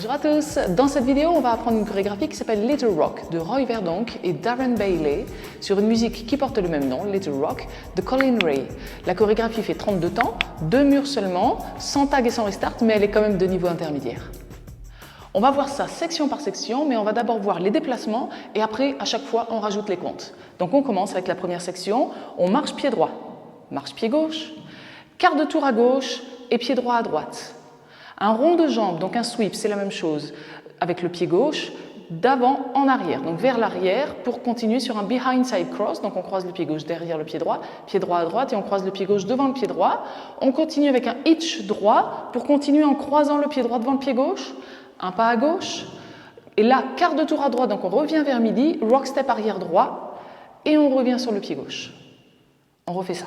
Bonjour à tous, dans cette vidéo on va apprendre une chorégraphie qui s'appelle Little Rock de Roy Verdonk et Darren Bailey sur une musique qui porte le même nom, Little Rock, de Colin Ray. La chorégraphie fait 32 temps, 2 murs seulement, sans tag et sans restart, mais elle est quand même de niveau intermédiaire. On va voir ça section par section, mais on va d'abord voir les déplacements et après à chaque fois on rajoute les comptes. Donc on commence avec la première section, on marche pied droit, marche pied gauche, quart de tour à gauche et pied droit à droite. Un rond de jambe, donc un sweep, c'est la même chose, avec le pied gauche, d'avant en arrière, donc vers l'arrière pour continuer sur un behind side cross, donc on croise le pied gauche derrière le pied droit à droite et on croise le pied gauche devant le pied droit. On continue avec un hitch droit pour continuer en croisant le pied droit devant le pied gauche, un pas à gauche, et là, quart de tour à droite, donc on revient vers midi, rock step arrière droit, et on revient sur le pied gauche. On refait ça.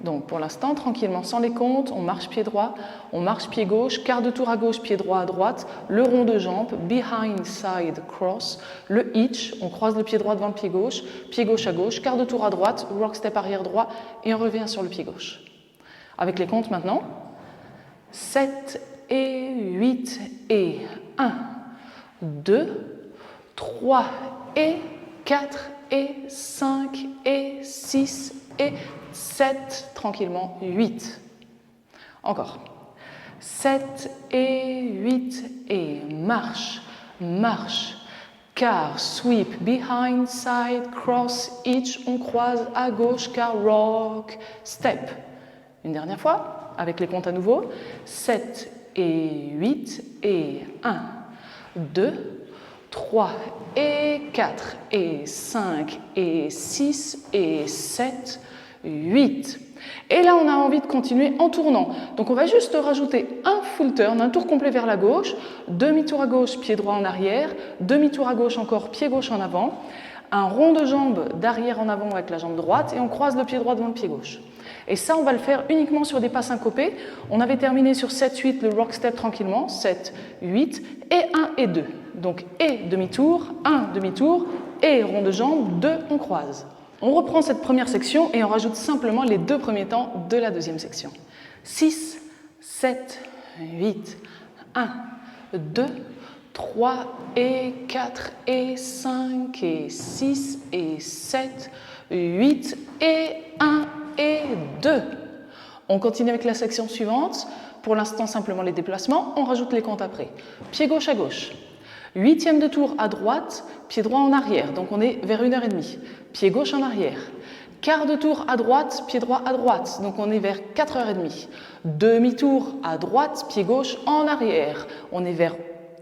Donc pour l'instant, tranquillement, sans les comptes, on marche pied droit, on marche pied gauche, quart de tour à gauche, pied droit à droite, le rond de jambe, behind side cross, le hitch, on croise le pied droit devant le pied gauche à gauche, quart de tour à droite, rock step arrière droit et on revient sur le pied gauche. Avec les comptes maintenant, 7 et 8 et 1, 2, 3 et 4 et 5 et 6 et 7, tranquillement, 8. Encore. 7 et 8 et marche, marche, quart, sweep, behind, side, cross, hitch, on croise à gauche, quart, rock, step. Une dernière fois, avec les comptes à nouveau. 7 et 8 et 1, 2, 3 et 4 et 5 et 6 et 7, 8. Et là, on a envie de continuer en tournant. Donc, on va juste rajouter un full turn, un tour complet vers la gauche, demi-tour à gauche, pied droit en arrière, demi-tour à gauche encore, pied gauche en avant, un rond de jambe d'arrière en avant avec la jambe droite et on croise le pied droit devant le pied gauche. Et ça, on va le faire uniquement sur des pas syncopés. On avait terminé sur 7-8, le rock step tranquillement, 7, 8, et 1 et 2. Donc, et demi-tour, 1 demi-tour, et rond de jambe, 2, on croise. On reprend cette première section et on rajoute simplement les 2 premiers temps de la deuxième section. 6, 7, 8, 1, 2, 3 et 4 et 5 et 6 et 7, 8 et 1 et 2. On continue avec la section suivante. Pour l'instant, simplement les déplacements. On rajoute les comptes après. Pied gauche à gauche. 8e de tour à droite, pied droit en arrière. Donc on est vers 1h30. Pied gauche en arrière. Quart de tour à droite, pied droit à droite. Donc on est vers 4h30. Demi-tour à droite, pied gauche en arrière. On est vers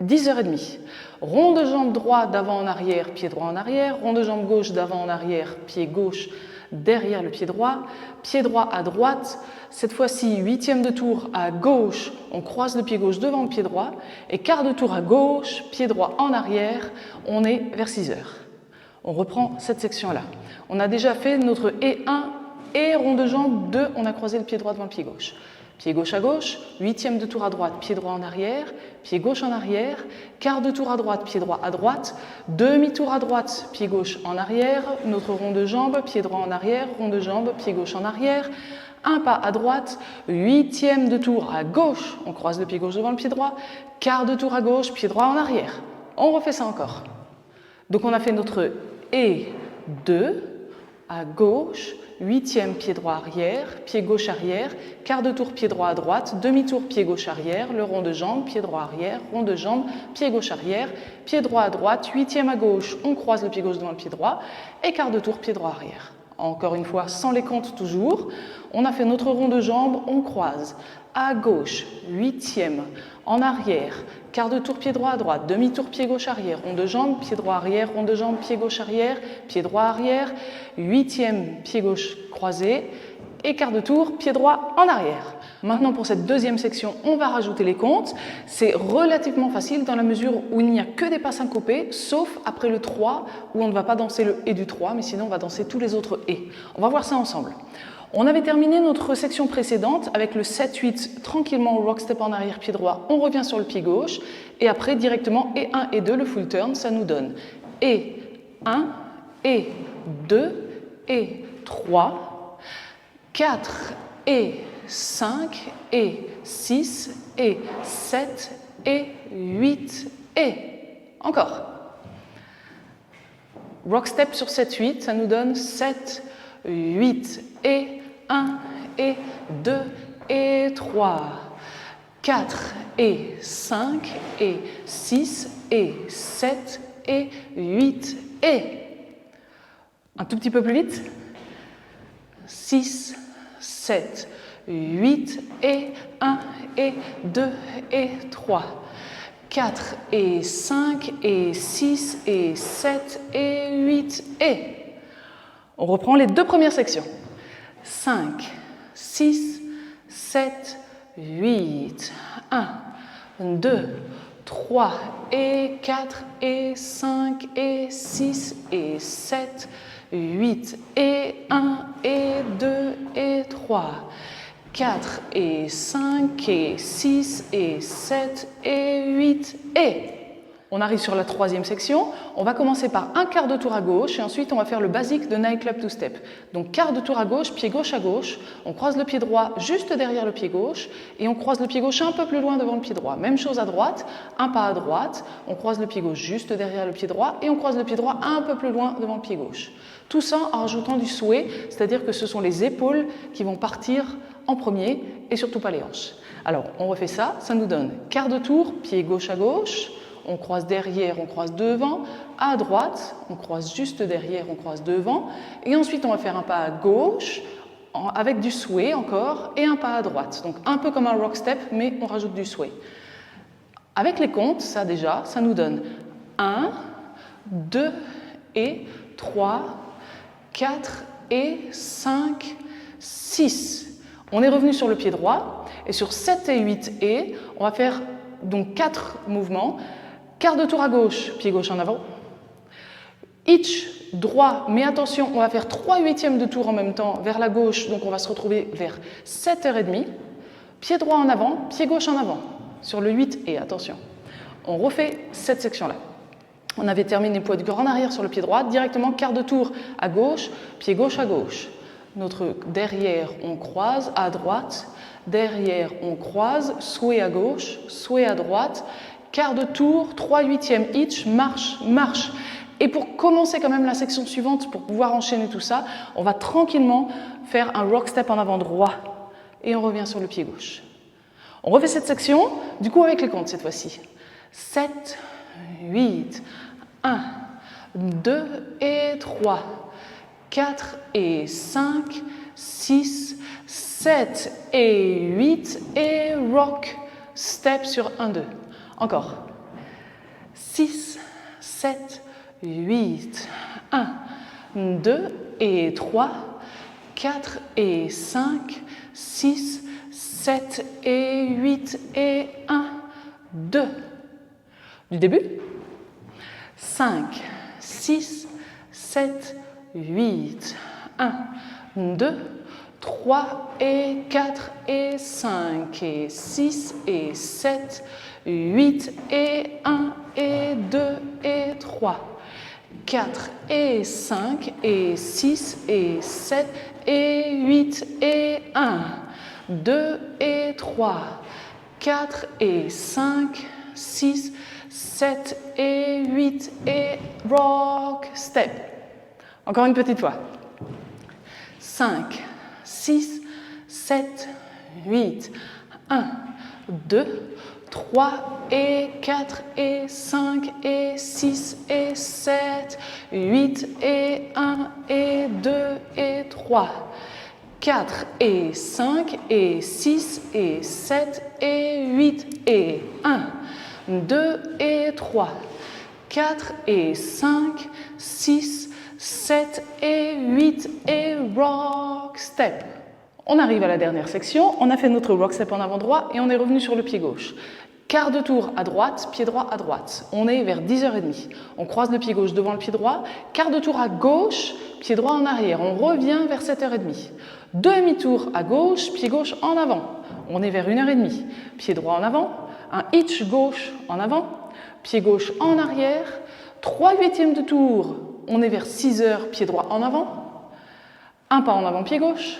10h30. Rond de jambe droit d'avant en arrière, pied droit en arrière. Rond de jambe gauche d'avant en arrière, pied gauche derrière le pied droit à droite. Cette fois-ci, 8e de tour à gauche, on croise le pied gauche devant le pied droit. Et quart de tour à gauche, pied droit en arrière, on est vers 6h. On reprend cette section-là. On a déjà fait notre E1 et rond de jambe 2, on a croisé le pied droit devant le pied gauche. Pied gauche à gauche, 8e de tour à droite, pied droit en arrière, pied gauche en arrière, quart de tour à droite, pied droit à droite, demi-tour à droite, pied gauche en arrière, notre rond de jambe, pied droit en arrière, rond de jambe, pied gauche en arrière, un pas à droite, 8e de tour à gauche, on croise le pied gauche devant le pied droit, quart de tour à gauche, pied droit en arrière. On refait ça encore. Donc on a fait notre et 2 à gauche, 8e pied droit arrière, pied gauche arrière, quart de tour pied droit à droite, demi-tour pied gauche arrière, le rond de jambe, pied droit arrière, rond de jambe, pied gauche arrière, pied droit à droite, 8e à gauche, on croise le pied gauche devant le pied droit, et quart de tour pied droit arrière. Encore une fois, sans les comptes toujours, on a fait notre rond de jambe, on croise à gauche, 8e, en arrière, quart de tour pied droit à droite, demi-tour pied gauche arrière, rond de jambe, pied droit arrière, rond de jambe, pied gauche arrière, pied droit arrière, 8e pied gauche croisé et quart de tour pied droit en arrière. Maintenant pour cette deuxième section, on va rajouter les comptes. C'est relativement facile dans la mesure où il n'y a que des pas syncopés, sauf après le 3 où on ne va pas danser le et du 3, mais sinon on va danser tous les autres et. On va voir ça ensemble. On avait terminé notre section précédente avec le 7-8, tranquillement rock step en arrière pied droit, on revient sur le pied gauche et après directement et 1 et 2, le full turn, ça nous donne et 1 et 2 et 3, 4 et 5 et 6 et 7 et 8 et. Encore. Rock step sur 7, 8, ça nous donne 7, 8 et 1 et 2 et 3, 4 et 5 et 6 et 7 et 8 et. Un tout petit peu plus vite. 6, 7, 8 et 1 et 2 et 3, 4 et 5 et 6 et 7 et 8 et. On reprend les deux premières sections. 5, 6, 7, 8, 1, 2, 3 et 4 et 5 et 6 et 7, 8 et 1 et 2 et 3, 4 et 5 et 6 et 7 et 8 et. On arrive sur la troisième section. On va commencer par un quart de tour à gauche et ensuite on va faire le basique de Nightclub Two Step. Donc quart de tour à gauche, pied gauche à gauche. On croise le pied droit juste derrière le pied gauche et on croise le pied gauche un peu plus loin devant le pied droit. Même chose à droite, un pas à droite. On croise le pied gauche juste derrière le pied droit et on croise le pied droit un peu plus loin devant le pied gauche. Tout ça en rajoutant du sway, c'est-à-dire que ce sont les épaules qui vont partir en premier et surtout pas les hanches. Alors on refait ça, ça nous donne quart de tour, pied gauche à gauche. On croise derrière, on croise devant, à droite, on croise juste derrière, on croise devant, et ensuite on va faire un pas à gauche, avec du sway encore, et un pas à droite. Donc un peu comme un rock step, mais on rajoute du sway. Avec les comptes, ça déjà, ça nous donne 1, 2 et 3, 4 et 5, 6. On est revenu sur le pied droit, et sur 7 et 8 et, on va faire donc 4 mouvements. Quart de tour à gauche, pied gauche en avant. Hitch droit, mais attention, on va faire 3/8 de tour en même temps vers la gauche, donc on va se retrouver vers 7h30. Pied droit en avant, pied gauche en avant, sur le 8 et attention. On refait cette section-là. On avait terminé poids du corps en arrière sur le pied droit, directement quart de tour à gauche, pied gauche à gauche. Notre derrière, on croise à droite, derrière, on croise, sway à gauche, sway à droite. Quart de tour, 3/8 hitch, marche, marche. Et pour commencer quand même la section suivante, pour pouvoir enchaîner tout ça, on va tranquillement faire un rock step en avant droit. Et on revient sur le pied gauche. On refait cette section, du coup avec les comptes cette fois-ci. 7, 8, 1, 2 et 3, 4 et 5, 6, 7 et 8 et rock step sur 1, 2. Encore. 6, 7, 8, 1, 2 et 3, 4 et 5, 6, 7 et 8 et 1, 2. Du début. 5, 6, 7, 8, 1, 2, 3 et 4 et 5 et 6 et 7, 8 et 1 et 2 et 3, 4 et 5 et 6 et 7 et 8 et 1, 2 et 3, 4 et 5, 6, 7 et 8 et rock step. Encore une petite fois. 5, 6, 7, 8, 1, 2, 3 et 4 et 5 et 6 et 7, 8 et 1 et 2 et 3, 4 et 5 et 6 et 7 et 8 et 1, 2 et 3, 4 et 5, 6, 7 et 8 et rock step. On arrive à la dernière section, on a fait notre rock step en avant droit et on est revenu sur le pied gauche. Quart de tour à droite, pied droit à droite. On est vers 10h30. On croise le pied gauche devant le pied droit. Quart de tour à gauche, pied droit en arrière. On revient vers 7h30. Demi-tour à gauche, pied gauche en avant. On est vers 1h30. Pied droit en avant. Un hitch gauche en avant. Pied gauche en arrière. 3/8 de tour. On est vers 6h, pied droit en avant. Un pas en avant, pied gauche.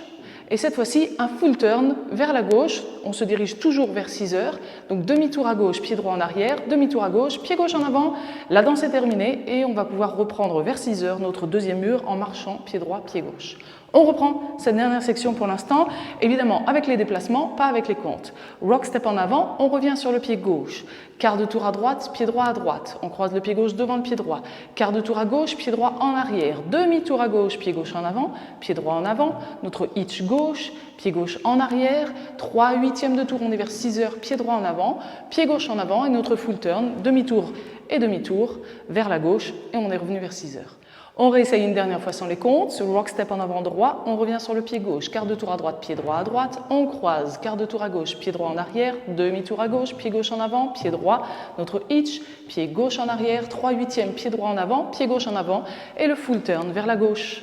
Et cette fois-ci, un full turn vers la gauche. On se dirige toujours vers 6 heures. Donc demi-tour à gauche, pied droit en arrière, demi-tour à gauche, pied gauche en avant. La danse est terminée et on va pouvoir reprendre vers 6 heures notre deuxième mur en marchant pied droit, pied gauche. On reprend cette dernière section pour l'instant, évidemment avec les déplacements, pas avec les comptes. Rock step en avant, on revient sur le pied gauche. Quart de tour à droite, pied droit à droite. On croise le pied gauche devant le pied droit. Quart de tour à gauche, pied droit en arrière. Demi-tour à gauche, pied gauche en avant, pied droit en avant. Notre hitch gauche, pied gauche en arrière. 3/8 de tour, on est vers 6 heures, pied droit en avant, pied gauche en avant et notre full turn, demi-tour et demi-tour vers la gauche et on est revenu vers 6 heures. On réessaye une dernière fois sans les comptes. Sur le rock step en avant droit, on revient sur le pied gauche. Quart de tour à droite, pied droit à droite. On croise. Quart de tour à gauche, pied droit en arrière. Demi-tour à gauche, pied gauche en avant, pied droit. Notre hitch, pied gauche en arrière. 3/8, pied droit en avant, pied gauche en avant. Et le full turn vers la gauche.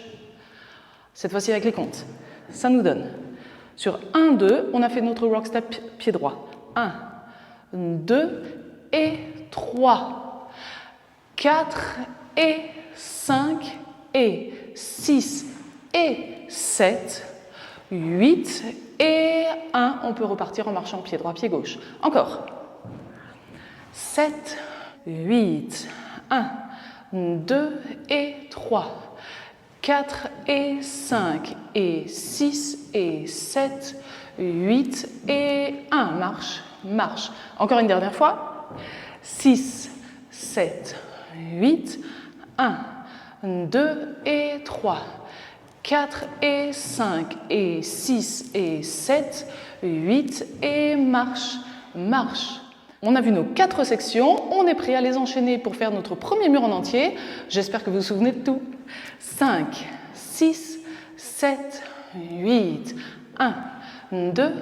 Cette fois-ci avec les comptes. Ça nous donne. Sur 1, 2, on a fait notre rock step pied droit. 1, 2 et 3. 4 et 5 et 6 et 7, 8 et 1. On peut repartir en marchant pied droit, pied gauche. Encore. 7, 8, 1, 2 et 3, 4 et 5 et 6 et 7, 8 et 1. Marche, marche. Encore une dernière fois. 6, 7, 8, 1, 2 et 3, 4 et 5 et 6 et 7, 8 et marche, marche. On a vu nos 4 sections, on est prêt à les enchaîner pour faire notre premier mur en entier. J'espère que vous vous souvenez de tout. 5, 6, 7, 8, 1, 2,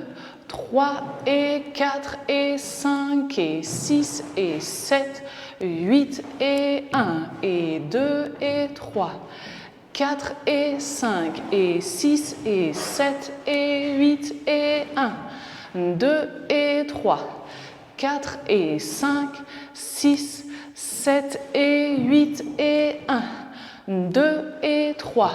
3 et 4 et 5 et 6 et 7, 8 et 1 et 2 et 3, 4 et 5 et 6 et 7 et 8 et 1, 2 et 3, 4 et 5, 6, 7 et 8 et 1, 2 et 3,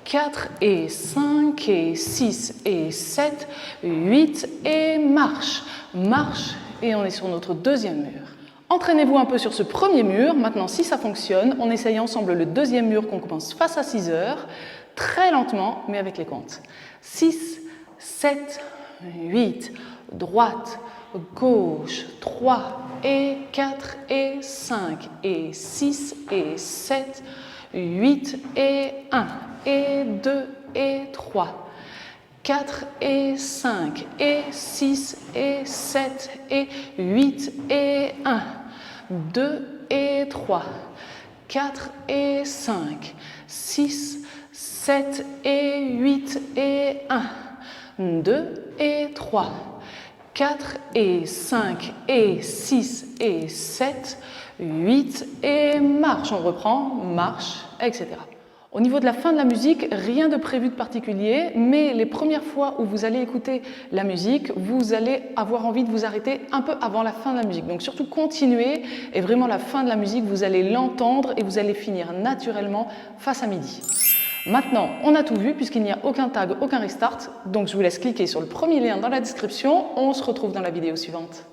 4 et 5 et 6 et 7, 8 et marche, marche et on est sur notre deuxième mur. Entraînez-vous un peu sur ce premier mur. Maintenant, si ça fonctionne, on essaye ensemble le deuxième mur qu'on commence face à 6 heures, très lentement, mais avec les comptes. 6, 7, 8, droite, gauche, 3 et 4 et 5 et 6 et 7, 8 et 1 et 2 et 3, 4 et 5 et 6 et 7 et 8 et 1, 2 et 3, 4 et 5, 6, 7 et 8 et 1, 2 et 3, 4 et 5 et 6 et 7, 8 et marche. On reprend, marche, etc. Au niveau de la fin de la musique, rien de prévu de particulier, mais les premières fois où vous allez écouter la musique, vous allez avoir envie de vous arrêter un peu avant la fin de la musique. Donc surtout continuez et vraiment la fin de la musique, vous allez l'entendre et vous allez finir naturellement face à midi. Maintenant, on a tout vu puisqu'il n'y a aucun tag, aucun restart, donc je vous laisse cliquer sur le premier lien dans la description. On se retrouve dans la vidéo suivante.